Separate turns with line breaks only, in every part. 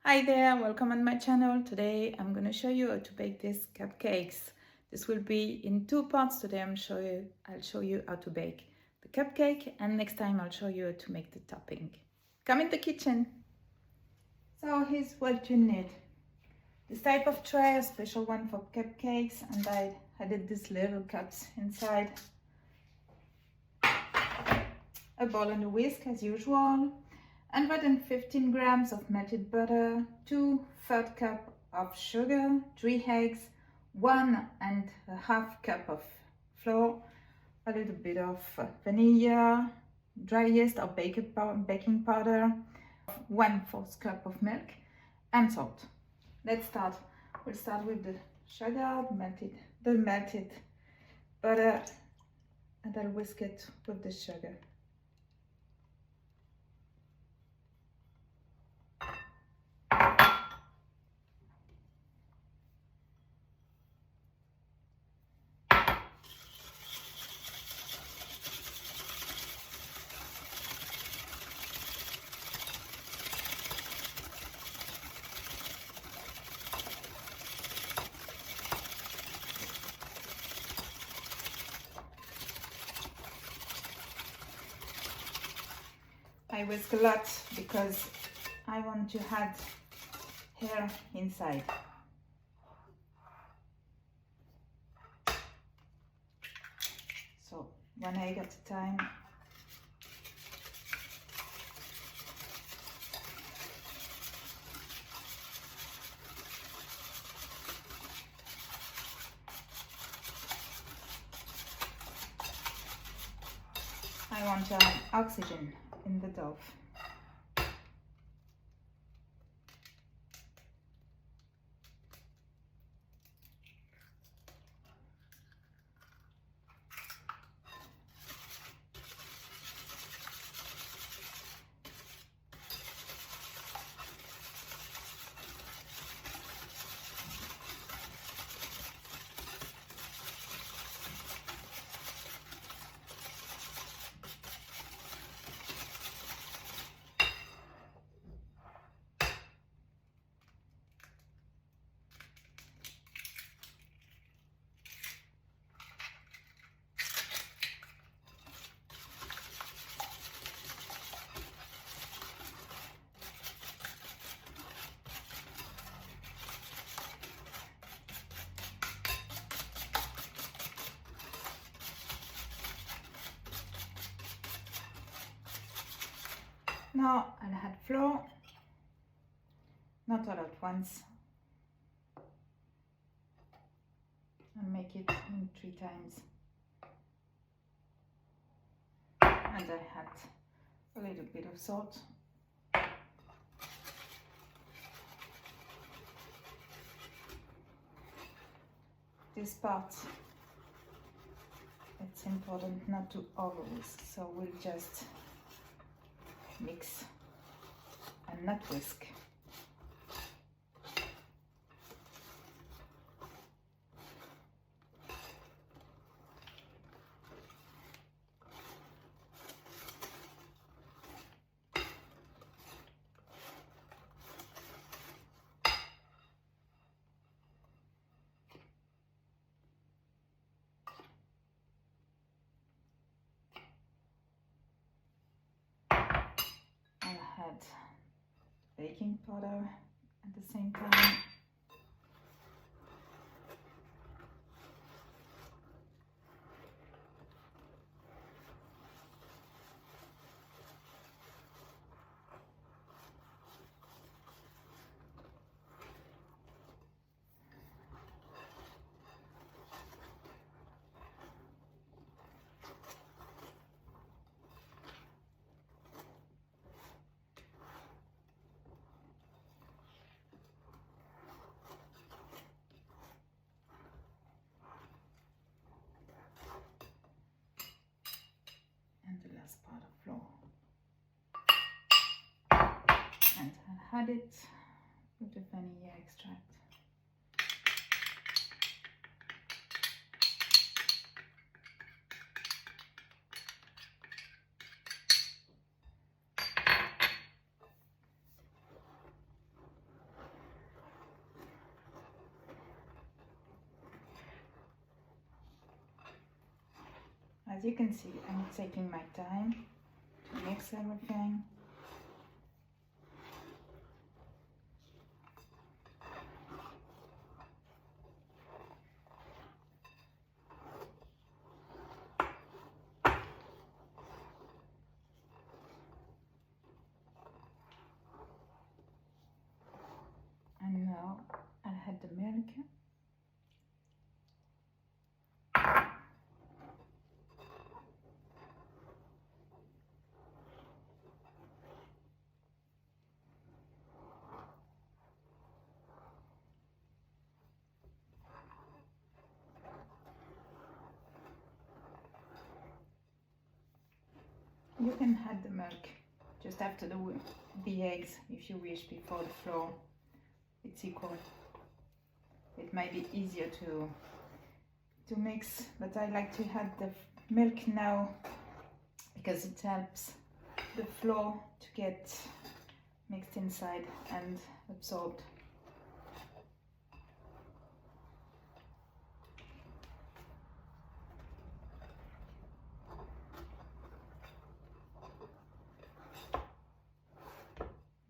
Hi there, welcome on my channel. Today I'm going to show you how to bake these cupcakes. This will be in two parts. Today I'll show you how to bake the cupcake, and next time I'll show you how to make the topping. Come in the kitchen. So here's what you need. This type of tray, a special one for cupcakes, and I added these little cups inside. A bowl and a whisk as usual. 115 grams of melted butter, 2/3 cup of sugar, 3 eggs, 1.5 cup of flour, a little bit of vanilla, dry yeast or baking powder, 1/4 cup of milk, and salt. Let's start. We'll start with the sugar, the melted butter, and I'll whisk it with the sugar. I whisk a lot because I want to add hair inside. So 1 egg at a time. I want to add oxygen in the dough. Now I'll add flour, not all at once. I'll make it in 3 times. And I add a little bit of salt. This part, it's important not to over whisk, so we'll just mix and not whisk. Add baking powder at the same time. Part of flour, and I'll add it with the vanilla extract. As you can see, I'm taking my time to mix everything. And now I'll add the milk. You can add the milk just after the eggs if you wish, before the flour. It's equal. It might be easier to mix, but I like to add the milk now because it helps the flour to get mixed inside and absorbed.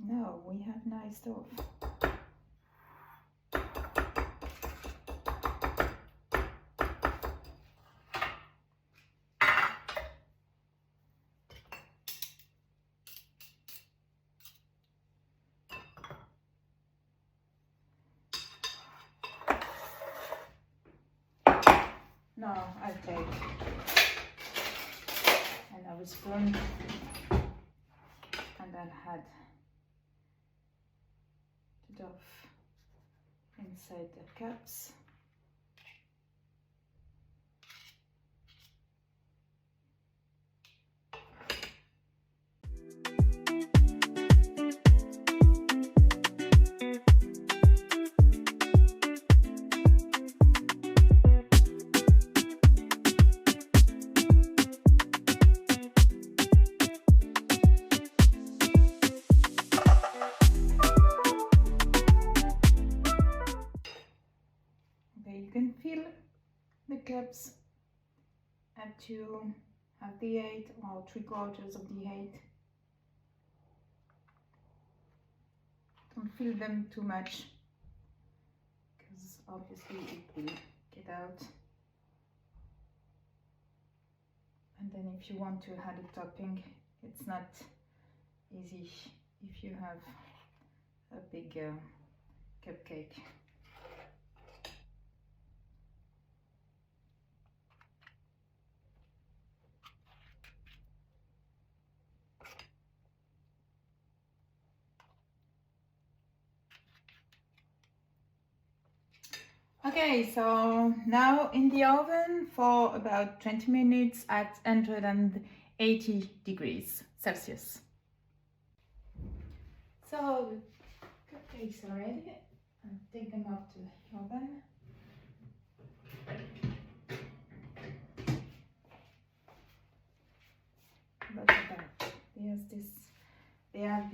Now we have nice dough. Now I'll take another spoon and I'll add the dough inside the cups. You can fill the cups up to half the 8 or 3/4 of the 8. Don't fill them too much because obviously it will get out. And then if you want to add a topping, it's not easy if you have a big cupcake. Okay, so now in the oven for about 20 minutes at 180 degrees Celsius. So the cupcakes are ready. I'll take them out to the oven. Look at that. They have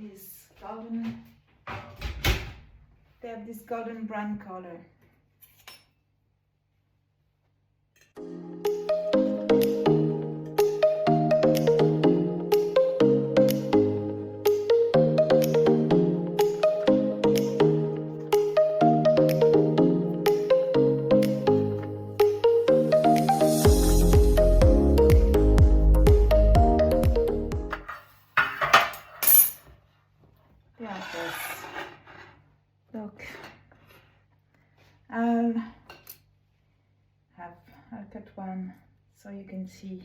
this golden brown color. Look, I'll cut one so you can see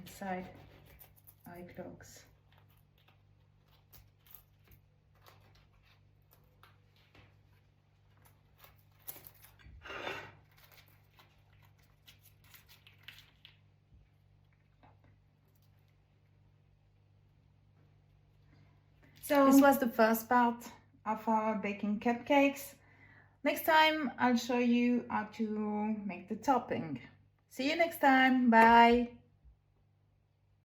inside how it looks. So this was the first part of our baking cupcakes. Next time I'll show you how to make the topping. See you next time. Bye.